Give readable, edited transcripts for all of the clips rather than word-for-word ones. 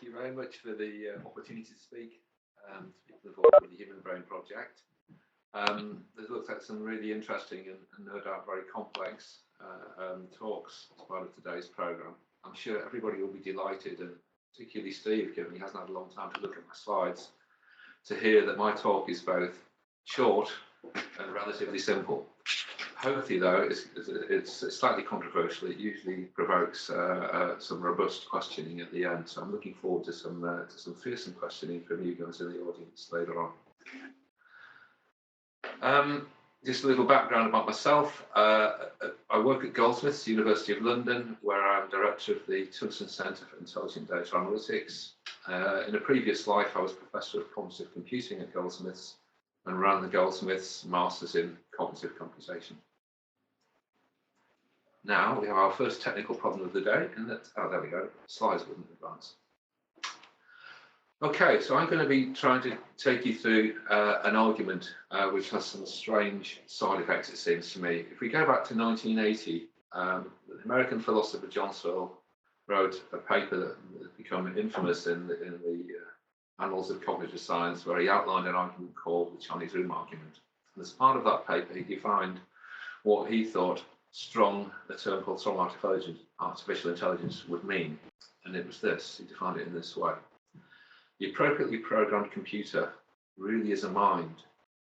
you very much for the opportunity to speak to the board of the Human Brain Project. There's looked at some really interesting and no doubt very complex talks as part of today's programme. I'm sure everybody will be delighted, and particularly Steve, given he hasn't had a long time to look at my slides, to hear that my talk is both short and relatively simple. Hopefully, though, it's slightly controversial. It usually provokes some robust questioning at the end. So I'm looking forward to some fearsome questioning from you guys in the audience later on. Just a little background about myself. I work at Goldsmiths, University of London, where I'm director of the Tungsten Centre for Intelligent Data Analytics. In a previous life, I was Professor of Cognitive Computing at Goldsmiths and ran the Goldsmiths Masters in Cognitive Computation. Now we have our first technical problem of the day, and that, oh, there we go, slides wouldn't advance. Okay, so I'm going to be trying to take you through an argument which has some strange side effects, it seems to me. If we go back to 1980, the American philosopher John Searle wrote a paper that has become infamous in the annals of cognitive science, where he outlined an argument called the Chinese room argument. And as part of that paper, he defined what he thought a term called strong artificial intelligence would mean. And it was this, he defined it in this way. The appropriately programmed computer really is a mind,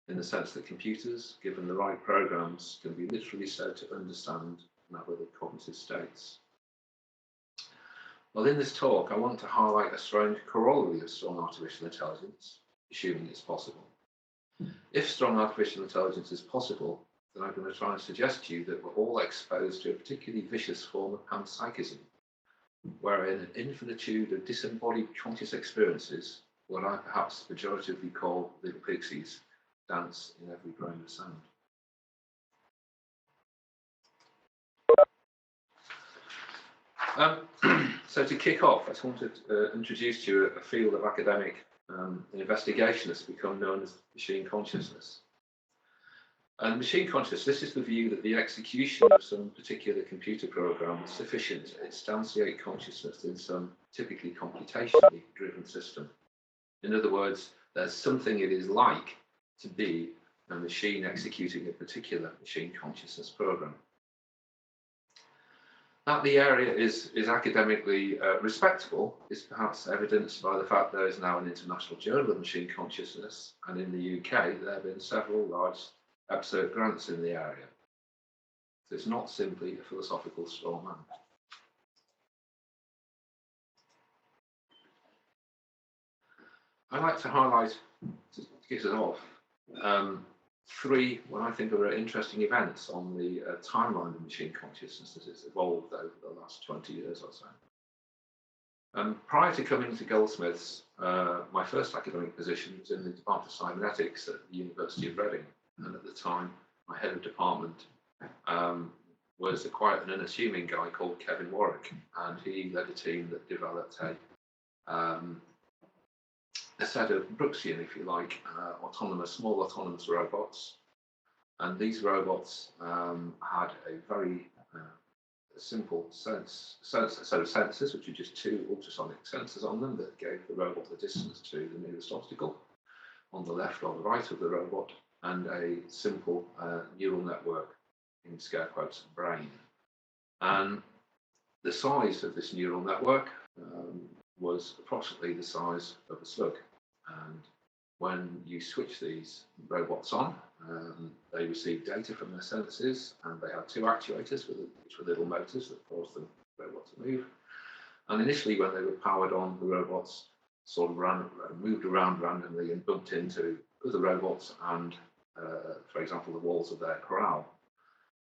in the sense that computers, given the right programs, can be literally said to understand and have other cognitive states. Well, in this talk, I want to highlight a strange corollary of strong artificial intelligence, assuming it's possible. If strong artificial intelligence is possible, then I'm going to try and suggest to you that we're all exposed to a particularly vicious form of panpsychism, wherein an infinitude of disembodied conscious experiences, what I perhaps pejoratively call little pixies, dance in every grain of sand. So to kick off, I just wanted to introduce to you a field of academic investigation that's become known as machine consciousness. And machine consciousness, this is the view that the execution of some particular computer program is sufficient to instantiate consciousness in some typically computationally driven system. In other words, there's something it is like to be a machine executing a particular machine consciousness program. That the area is academically respectable is perhaps evidenced by the fact there is now an international journal of machine consciousness, and in the UK there have been several large absolute grants in the area. So it's not simply a philosophical straw man. I'd like to highlight, to kick it off, three what I think are interesting events on the timeline of machine consciousness as it's evolved over the last 20 years or so. Prior to coming to Goldsmiths, my first academic position was in the Department of Cybernetics at the University of Reading. And at the time, my head of department was quite an unassuming guy called Kevin Warwick, and he led a team that developed a set of Brooksian, if you like, small autonomous robots. And these robots had a very simple set of sensors, which are just two ultrasonic sensors on them that gave the robot the distance to the nearest obstacle on the left or the right of the robot, and a simple neural network, in scare quotes, brain. And the size of this neural network was approximately the size of a slug. And when you switch these robots on, they receive data from their sensors, and they have two actuators, which were little motors that caused the robot to move. And initially, when they were powered on, the robots sort of moved around randomly and bumped into other robots and for example, the walls of their corral.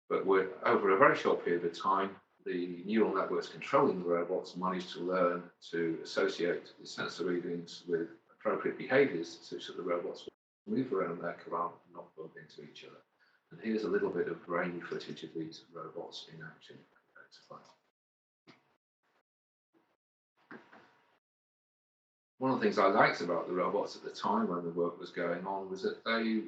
But over a very short period of time, the neural networks controlling the robots managed to learn to associate the sensor readings with appropriate behaviors such that the robots would move around their corral and not bump into each other. And here's a little bit of brainy footage of these robots in action. One of the things I liked about the robots at the time when the work was going on was that they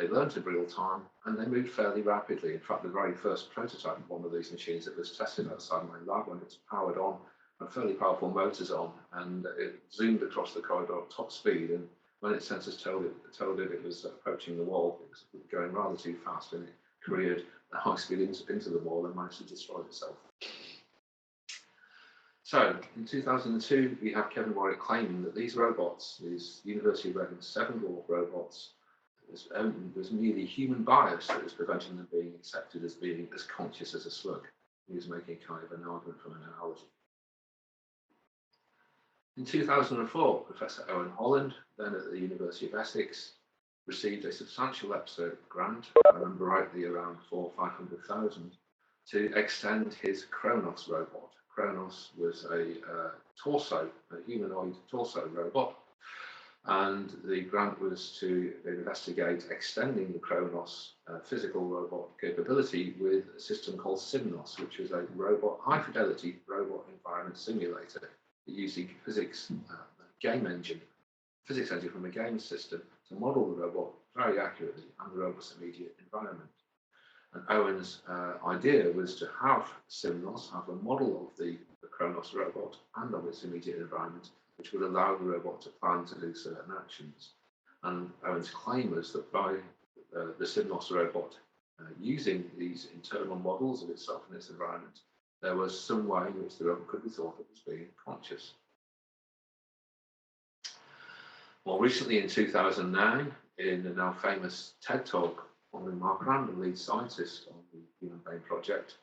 learned in real time and they moved fairly rapidly. In fact, the very first prototype of one of these machines that was tested outside my lab, when it's powered on, and fairly powerful motors on, and it zoomed across the corridor at top speed. And when its sensors told it it was approaching the wall, it was going rather too fast, and it careered at high speed into the wall and managed to destroy itself. So, in 2002, we have Kevin Warwick claiming that these robots, these University of Reading 7-dwarf robots, was merely human bias that was preventing them being accepted as being as conscious as a slug. He was making kind of an argument from an analogy. In 2004, Professor Owen Holland, then at the University of Essex, received a substantial EPSO grant, if I remember rightly around 400,000 or 500,000, to extend his Kronos robot. Kronos was a humanoid torso robot, and the grant was to investigate extending the Kronos physical robot capability with a system called Simnos, which was a high-fidelity robot environment simulator using physics engine from a game system to model the robot very accurately and the robot's immediate environment. And Owen's idea was to have Simnos have a model of the Kronos robot and of its immediate environment, which would allow the robot to plan to do certain actions. And Owen's claim was that by the Simnos robot using these internal models of itself and its environment, there was some way in which the robot could be thought of as being conscious. More recently, in 2009, in the now famous TED Talk, Marc-Oliver, the lead scientist on the Human Brain Project,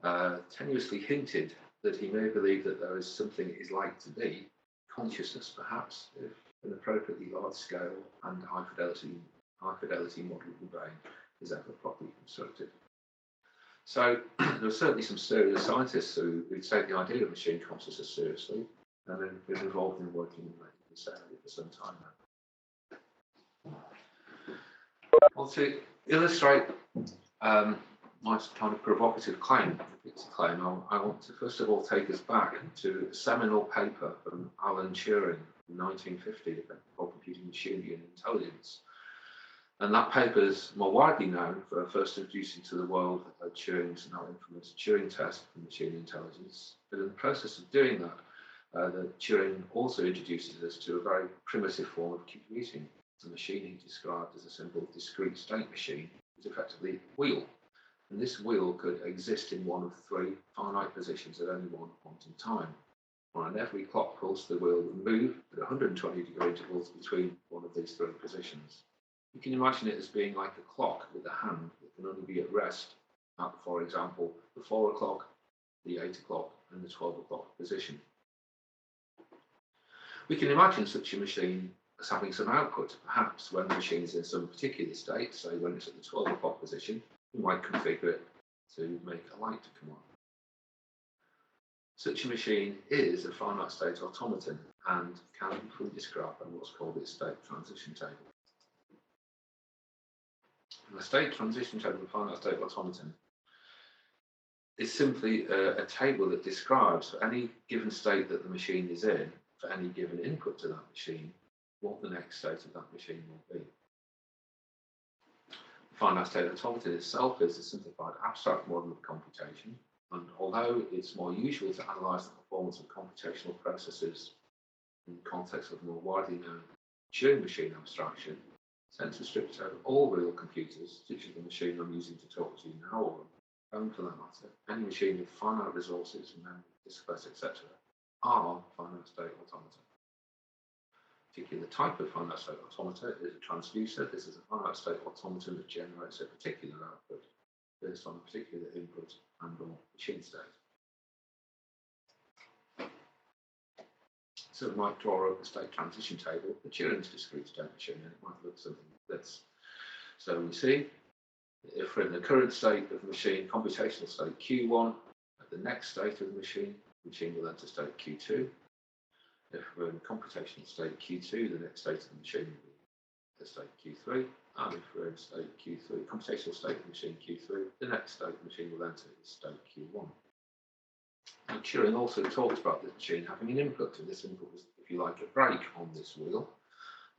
tenuously hinted that he may believe that there is something it is like to be consciousness, perhaps, if an appropriately large scale and high fidelity model of the brain is ever properly constructed. So there are certainly some serious scientists who take the idea of machine consciousness seriously, and have been involved in working in this area for some time now. Well, to illustrate my kind of provocative claim, I want to first of all take us back to a seminal paper from Alan Turing in 1950 called Computing, Machinery and Intelligence. And that paper is more widely known for first introducing to the world Turing's now infamous Turing test for machine intelligence. But in the process of doing that, Turing also introduces us to a very primitive form of computing. The machine he described as a simple discrete state machine is effectively a wheel. And this wheel could exist in one of three finite positions at any one point in time. On every clock pulse, the wheel would move at 120 degree intervals between one of these three positions. You can imagine it as being like a clock with a hand that can only be at rest at, for example, the 4 o'clock, the 8 o'clock, and the 12 o'clock position. We can imagine such a machine as having some output. Perhaps when the machine is in some particular state, say when it's at the 12 o'clock position, we might configure it to make a light to come on. Such a machine is a finite state automaton and can be fully described by what's called its state transition table. The state transition table of a finite state automaton is simply a table that describes for any given state that the machine is in, for any given input to that machine, what the next state of that machine will be. The finite state automaton itself is a simplified abstract model of computation, and although it's more usual to analyse the performance of computational processes in the context of more widely known Turing machine abstraction, since restricted over all real computers, such as the machine I'm using to talk to you now, or phone for that matter, any machine with finite resources, memory, disk space, etc., are finite state automata. A particular type of finite state automata is a transducer. This is a finite state automaton that generates a particular output based on a particular input and or machine state. So we might draw up a state transition table for Turing's discrete state machine, and it might look something like this. So we see if we're in the current state of the machine, computational state Q1, at the next state of the machine will enter state Q2. If we're in computational state Q2, the next state of the machine will be the state Q3. And if we're in state Q3, computational state of the machine Q3, the next state of the machine will enter is state Q1. And Turing also talks about this machine having an input, and this input was, if you like, a brake on this wheel.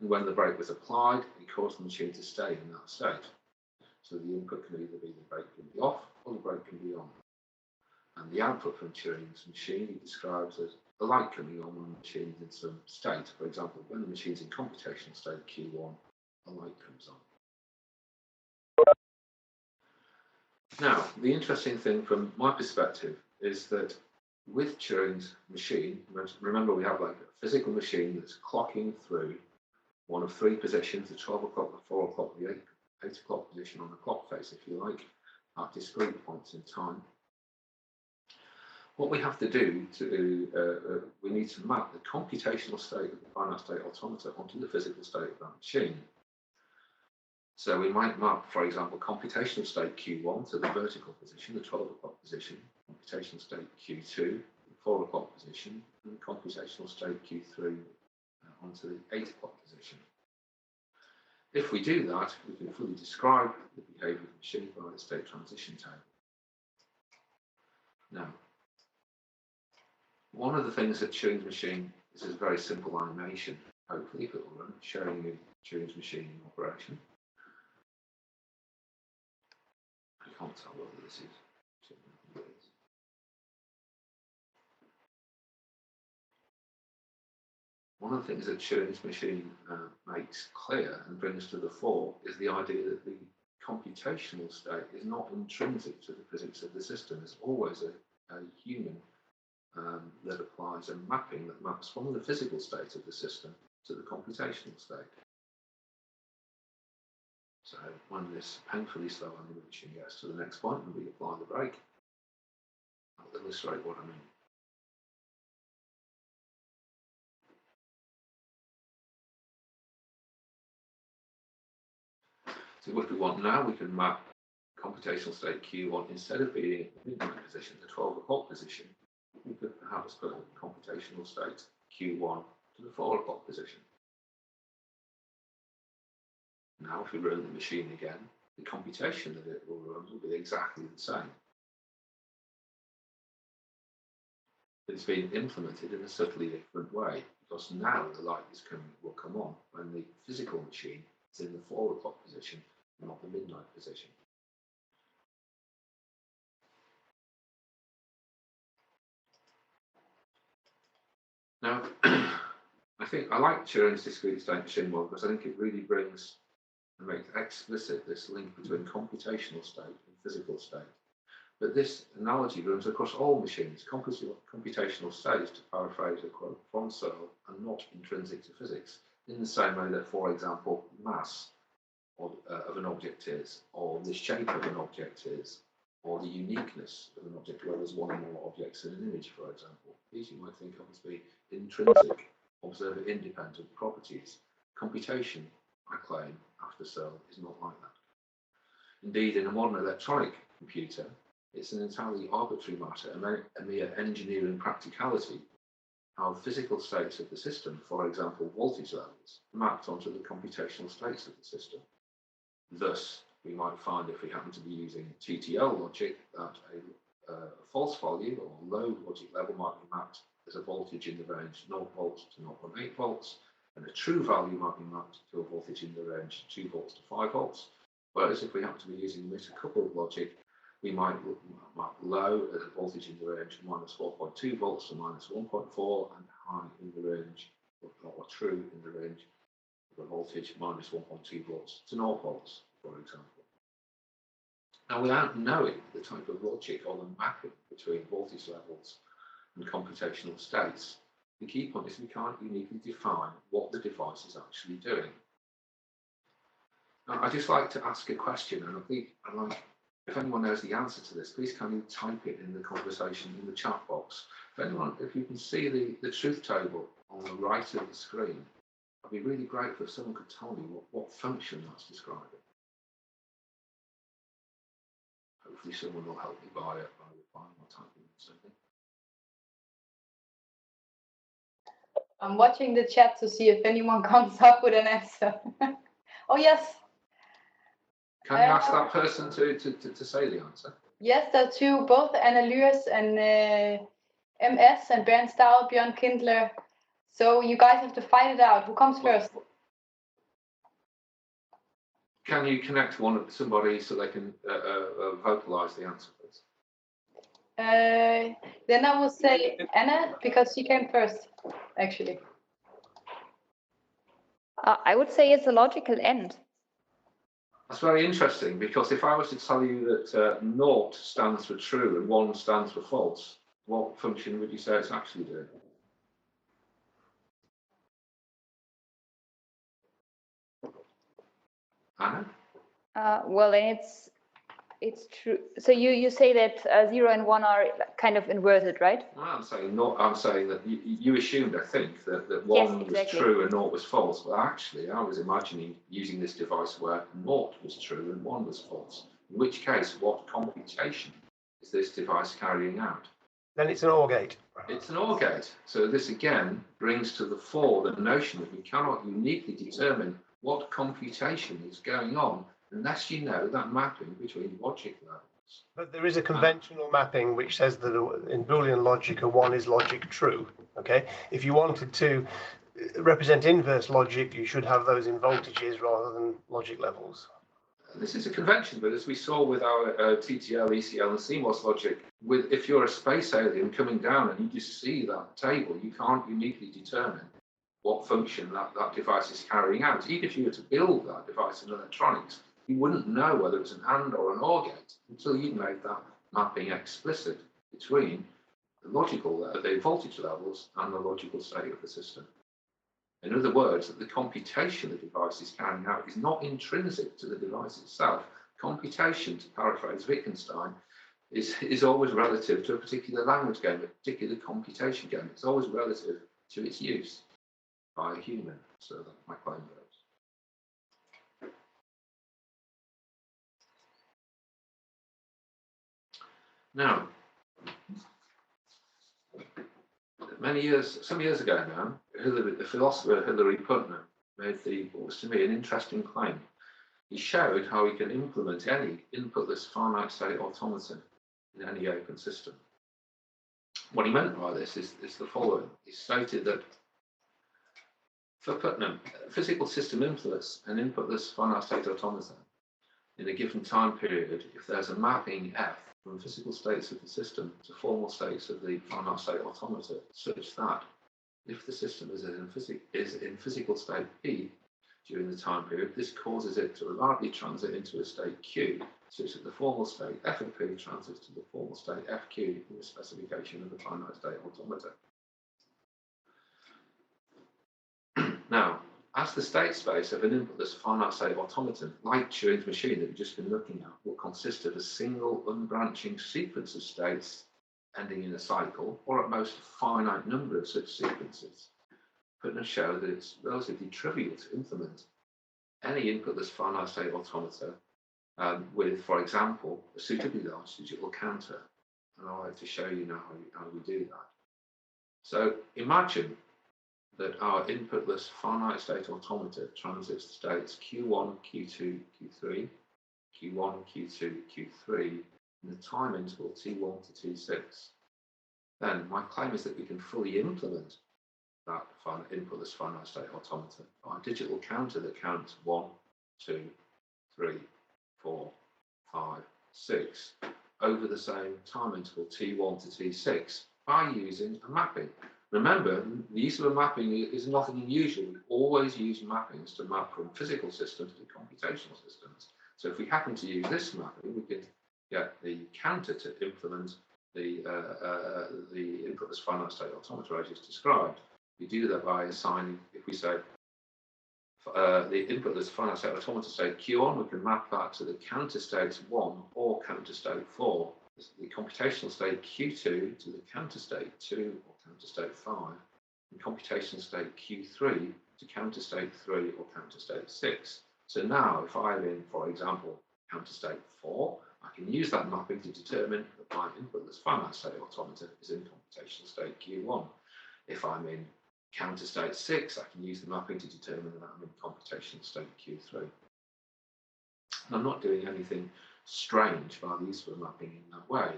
And when the brake was applied, it caused the machine to stay in that state. So the input can either be the brake can be off or the brake can be on. And the output from Turing's machine he describes as the light coming on when the machine is in some state. For example, when the machine's in computational state Q1, a light comes on. Now, the interesting thing from my perspective is that with Turing's machine, remember we have like a physical machine that's clocking through one of three positions, the 12 o'clock, the 4 o'clock, the 8 o'clock position on the clock face, if you like, at discrete points in time. What we have to do we need to map the computational state of the finite state automata onto the physical state of that machine. So we might map, for example, computational state Q1 to the vertical position, the 12 o'clock position, computational state Q2, the 4 o'clock position, and computational state Q3 onto the 8 o'clock position. If we do that, we can fully describe the behavior of the machine by the state transition table. Now, one of the things that Turing's machine is a very simple animation, hopefully if it will run, showing you Turing's machine in operation. I can't tell whether this is. One of the things that Turing's machine makes clear and brings to the fore is the idea that the computational state is not intrinsic to the physics of the system. There's always a human that applies a mapping that maps from the physical state of the system to the computational state. So when this painfully slow animation gets to the next point and we apply the brake, I'll illustrate what I mean. So if we want now, we can map computational state Q1 instead of being at the midnight position, the 12 o'clock position. We could perhaps put a computational state Q1 to the 4 o'clock position. Now, if we run the machine again, the computation that it will run will be exactly the same. But it's been implemented in a subtly different way, because now the light will come on when the physical machine is in the 4 o'clock position, not the midnight position. Now, I think I like Turing's discrete state machine model because I think it really brings and makes explicit this link between computational state and physical state. But this analogy runs across all machines. Computational states, to paraphrase a quote from Searle, are not intrinsic to physics, in the same way that, for example, mass of an object is, or the shape of an object is, or the uniqueness of an object, where there's one or more objects in an image, for example. These you might think of as being intrinsic, observer-independent properties. Computation, I claim, after Searle, is not like that. Indeed, in a modern electronic computer, it's an entirely arbitrary matter, a mere engineering practicality, how physical states of the system, for example, voltage levels, mapped onto the computational states of the system. Thus, we might find, if we happen to be using TTL logic, that a false value or low logic level might be mapped as a voltage in the range 0 volts to 0.8 volts, and a true value might be mapped to a voltage in the range 2 volts to 5 volts. Whereas if we happen to be using emitter coupled logic, we might map low as a voltage in the range minus 4.2 volts to minus 1.4, and high in the range, or true in the range of a voltage minus 1.2 volts to 0 volts, for example. Now, without knowing the type of logic or the mapping between voltage levels and computational states, the key point is we can't uniquely define what the device is actually doing. Now, I'd just like to ask a question, and I'd like, if anyone knows the answer to this, please can you type it in the conversation in the chat box. If you can see the truth table on the right of the screen, I'd be really grateful if someone could tell me what function that's describing. Hopefully someone will help me by replying or typing something. I'm watching the chat to see if anyone comes up with an answer. Oh, yes. Can you ask that person to say the answer? Yes, there are two, both Anna Lührs and MS and Bernd Stahl, Björn Kindler. So you guys have to fight it out. Who comes first? Can you connect somebody so they can vocalize the answer, please? Then I will say Anna, because she came first, actually. I would say it's a logical end. That's very interesting, because if I was to tell you that naught stands for true and 1 stands for false, what function would you say it's actually doing? Anna? Well, then it's true. So you say that 0 and 1 are kind of inverted, right? Well, I'm saying not. I'm saying that you assumed, I think, that 1 Yes, was exactly. true and 0 was false. But actually, I was imagining using this device where 0 was true and 1 was false. In which case, what computation is this device carrying out? Then it's an OR gate. It's an OR gate. So this again brings to the fore the notion that we cannot uniquely determine what computation is going on unless you know that mapping between logic levels. But there is a conventional mapping which says that in Boolean logic, a 1 is logic true. Okay, if you wanted to represent inverse logic, you should have those in voltages rather than logic levels. This is a convention, but as we saw with our TTL, ECL, and CMOS logic, if you're a space alien coming down and you just see that table, you can't uniquely determine what function that device is carrying out. Even if you were to build that device in electronics, you wouldn't know whether it's an AND or an OR gate until you made that mapping explicit between the voltage levels and the logical state of the system. In other words, that the computation the device is carrying out is not intrinsic to the device itself. Computation, to paraphrase Wittgenstein, is always relative to a particular language game, a particular computation game. It's always relative to its use by a human. So that's my claim goes. Now, some years ago now, the philosopher Hilary Putnam made what was to me an interesting claim. He showed how we can implement any inputless finite state automaton in any open system. What he meant by this is the following. He stated that for Putnam, physical system inputs an inputless finite state automaton in a given time period if there's a mapping F from physical states of the system to formal states of the finite state automata, such that if the system is in physical state P during the time period, this causes it to reliably transit into a state Q, such that the formal state F of P transits to the formal state FQ in the specification of the finite state automata. Now, as the state space of an inputless finite state automaton, like Turing's machine that we've just been looking at, will consist of a single unbranching sequence of states ending in a cycle, or at most a finite number of such sequences. Putnam showed that it's relatively trivial to implement any inputless finite state automata with, for example, a suitably large digital counter. And I'd like to show you now how we do that. So imagine that our inputless finite state automata transits states Q1, Q2, Q3, Q1, Q2, Q3 in the time interval T1 to T6. Then my claim is that we can fully implement that inputless finite state automata by a digital counter that counts 1, 2, 3, 4, 5, 6 over the same time interval T1 to T6 by using a mapping. Remember, the use of a mapping is nothing unusual. We always use mappings to map from physical systems to computational systems. So if we happen to use this mapping, we could get the counter to implement the inputless finite state automata I just described. We do that by assigning, if we say the inputless finite state automata state Q1, we can map that to the counter state 1 or counter state 4. The computational state Q2 to the counter state 2 or counter state 5, and computational state Q3 to counter state 3 or counter state 6. So now, if I'm in, for example, counter state 4, I can use that mapping to determine that my inputless finite state automata is in computational state Q1. If I'm in counter state 6, I can use the mapping to determine that I'm in computational state Q3. And I'm not doing anything strange by the use of a mapping in that way.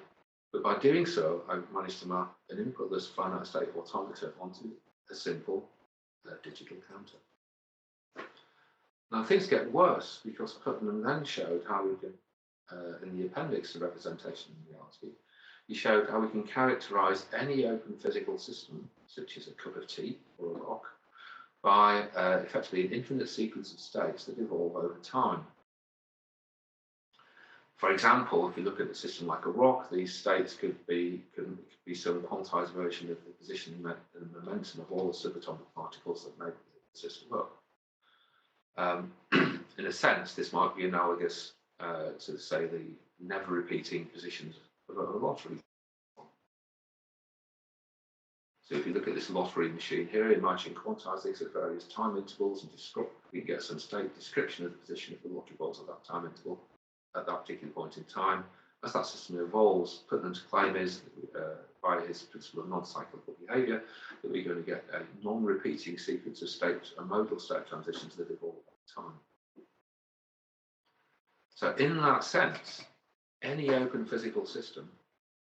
But by doing so, I've managed to map an inputless finite state automata onto a simple digital counter. Now things get worse because Putnam then showed how we can, in the appendix to representation in reality, he showed how we can characterize any open physical system, such as a cup of tea or a rock, by effectively an infinite sequence of states that evolve over time. For example, if you look at a system like a rock, these states could be some quantized version of the position and momentum of all the subatomic particles that make the system up. In a sense, this might be analogous to, say, the never repeating positions of a lottery. So if you look at this lottery machine here, imagine quantize these at various time intervals and we get some state description of the position of the lottery balls at that time interval at that particular point in time. As that system evolves, Putnam's claim is, by his principle of non-cyclical behaviour, that we're going to get a non-repeating sequence of state and modal state transitions that evolve over time. So in that sense, any open physical system,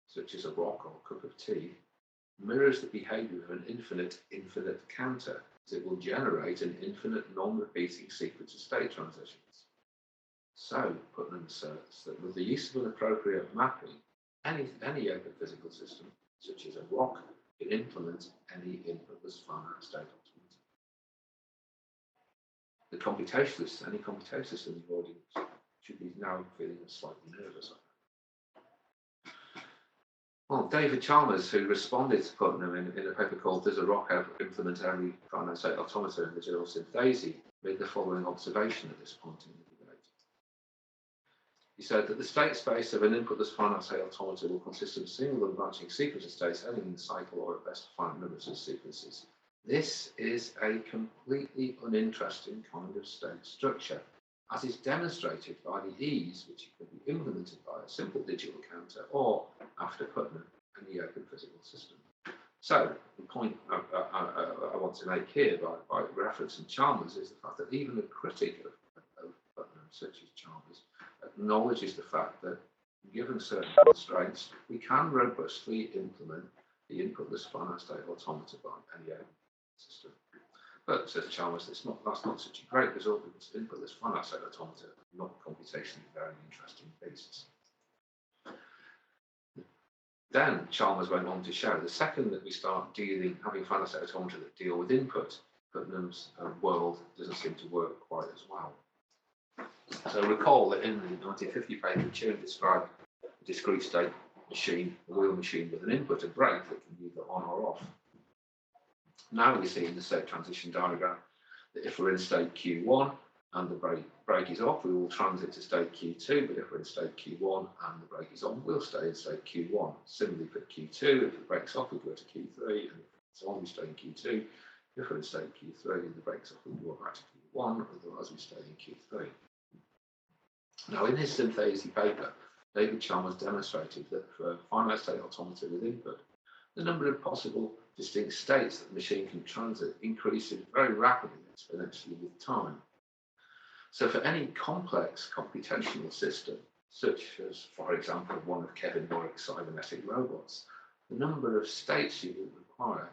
such as a rock or a cup of tea, mirrors the behaviour of an infinite counter, as it will generate an infinite non-repeating sequence of state transitions. So Putnam asserts that with the use of an appropriate mapping, any open physical system, such as a rock, can implement any inputless finite state automata. The computationalists, any computationalists in the audience should be now feeling slightly nervous. Well, David Chalmers, who responded to Putnam in a paper called Does a Rock Ever Implement Every Finite State Automata in the Journal Synthese, made the following observation at this point in the debate. He said that the state space of an inputless finite state automata will consist of a single and branching sequence of states ending in a cycle or at best finite numbers of sequences. This is a completely uninteresting kind of state structure, as is demonstrated by the ease which it can be implemented by a simple digital counter or, after Putnam, any open physical system. So, the point I want to make here by referencing Chalmers is the fact that even a critic of Putnam, such as Chalmers, acknowledges the fact that, given certain constraints, we can robustly implement the inputless finite state automata by any open system. But, says Chalmers, that's not such a great result because inputless finite state automata are not computationally very interesting beasts. Then Chalmers went on to show the second that we start having finite state automata that deal with input, Putnam's world doesn't seem to work quite as well. So recall that in the 1950 paper, Turing described a discrete state machine, a wheel machine with an input, a brake that can be either on or off. Now we see in the state transition diagram that if we're in state Q1 and the brake is off, we will transit to state Q2, but if we're in state Q1 and the brake is on, we'll stay in state Q1. Similarly for Q2, if the brake's off, we go to Q3, and if it's on, we stay in Q2. If we're in state Q3 and the brake's off, we go back to Q1, otherwise we stay in Q3. Now in his synthesis paper, David Chalmers demonstrated that for finite state automata with input, the number of possible distinct states that the machine can transit increases very rapidly, exponentially with time. So for any complex computational system, such as, for example, one of Kevin Warwick's cybernetic robots, the number of states you will require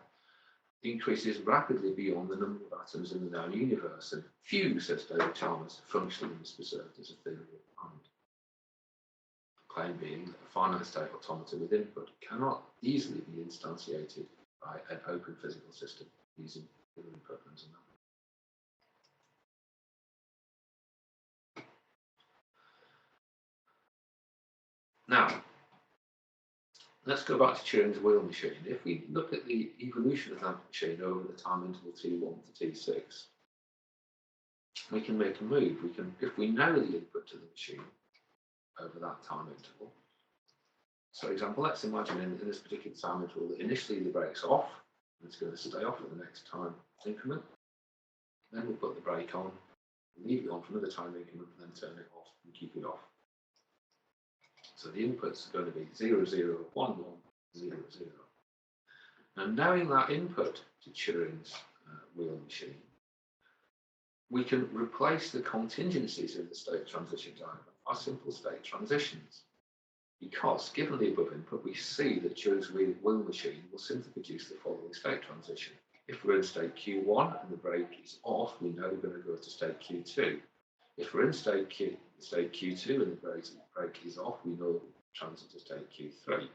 increases rapidly beyond the number of atoms in the known universe, and few, says David Chalmers, functionally is preserved as a theory of mind. The claim being that a finite state automata with input cannot easily be instantiated by an open physical system using Putnam's analogy. Now, let's go back to Turing's wheel machine. If we look at the evolution of that machine over the time interval T1 to T6, we can make a move. If we know the input to the machine over that time interval. So, for example, let's imagine in this particular time interval that initially the brake's off, and it's going to stay off at the next time increment. Then we'll put the brake on, leave it on for another time increment, and then turn it off and keep it off. So the inputs are going to be 0, 0, 1, 1, 0, 0. Now, knowing that input to Turing's wheel machine, we can replace the contingencies in the state transition diagram by simple state transitions. Because, given the above input, we see that Turing's wheel machine will simply produce the following state transition. If we're in state Q1 and the brake is off, we know we're going to go to state Q2. If we're in state Q2 and the brake is off, we know transit to state Q3.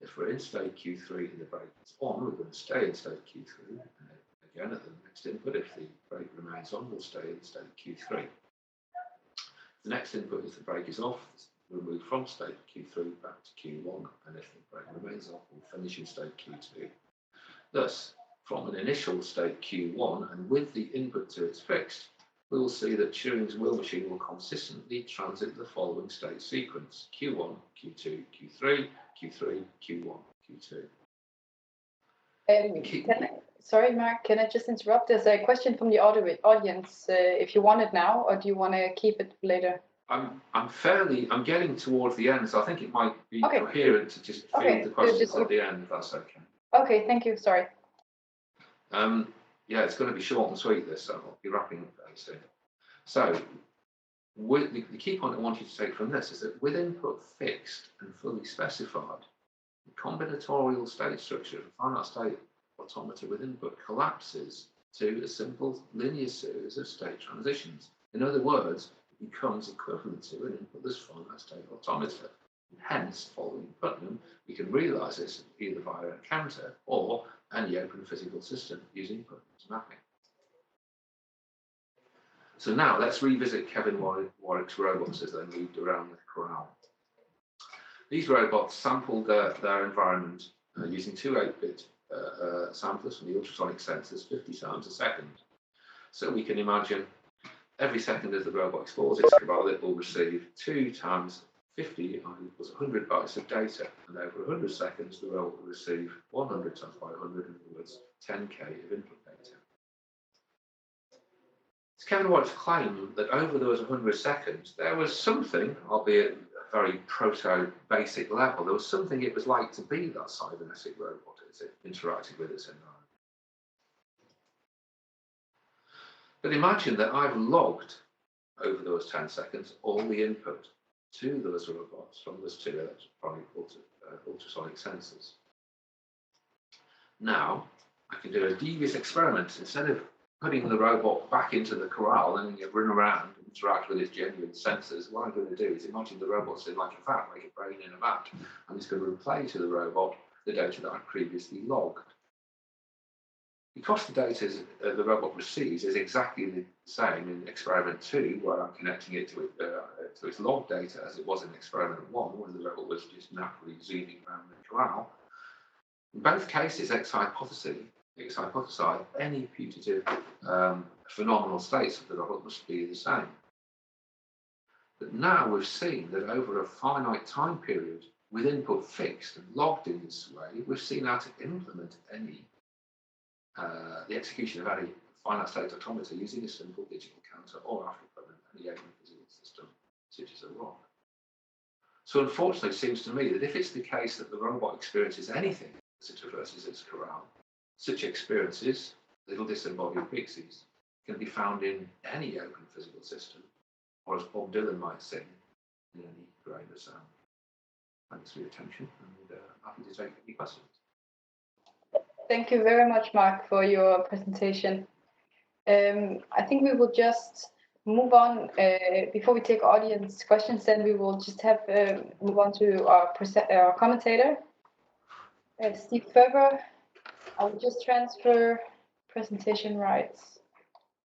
If we're in state Q3 and the brake is on, we're going to stay in state Q3. And again, at the next input, if the brake remains on, we'll stay in state Q3. The next input, if the brake is off, we'll move from state Q3 back to Q1, and if the brake remains off, we'll finish in state Q2. Thus, from an initial state Q1, and with the input to its fixed, we will see that Turing's wheel machine will consistently transit the following state sequence: Q1, Q2, Q3, Q3, Q1, Q2. Sorry, Mark, can I just interrupt? There's a question from the audience. If you want it now, or do you want to keep it later? I'm getting towards the end, so I think it might be coherent to just field the questions at the end, if that's okay. Okay, thank you. Sorry. Yeah, it's going to be short and sweet, this, so I'll be wrapping up very soon. So, the key point I want you to take from this is that with input fixed and fully specified, the combinatorial state structure of a finite state automata with input collapses to a simple linear series of state transitions. In other words, it becomes equivalent to an inputless finite state automata. And hence, following Putnam, we can realise this either via a counter or any open physical system using Putnam's mapping. So now let's revisit Kevin Warwick's robots as they moved around the corral. These robots sampled their environment using two 8-bit samplers from the ultrasonic sensors 50 times a second. So we can imagine every second as the robot explores its corral, it will receive 2 times 50 equals 100 bytes of data, and over 100 seconds the robot will receive 100 times by 100, in other words, 10k of input data. It's Kevin Warwick's claim that over those 100 seconds there was something, albeit at a very proto-basic level, there was something it was like to be that cybernetic robot as it interacted with its environment. But imagine that I've logged over those 10 seconds all the input to those robots from those two ultrasonic sensors. Now, I can do a devious experiment. Instead of putting the robot back into the corral and letting it run around and interact with its genuine sensors, what I'm going to do is imagine the robot's in like a vat, like a brain in a vat, and it's going to replay to the robot the data that I previously logged. Because the data the robot receives is exactly the same in experiment 2, where I'm connecting it to its log data as it was in experiment 1, when the robot was just naturally zooming around the corral. In both cases, it's hypothesized any putative phenomenal states of the robot must be the same. But now we've seen that over a finite time period, with input fixed and logged in this way, we've seen how to implement the execution of any finite state automata using a simple digital counter or, after Putnam, any open physical system such as a rock. So unfortunately, it seems to me that if it's the case that the robot experiences anything as it traverses its corral, such experiences, little disembodied pixies, can be found in any open physical system, or as Bob Dylan might sing, in any grain of sand. Thanks for your attention, and happy to take any questions. Thank you very much, Mark, for your presentation. I think we will just move on. Before we take audience questions, then we will just have move on to our commentator, Steve Furber. I will just transfer presentation rights.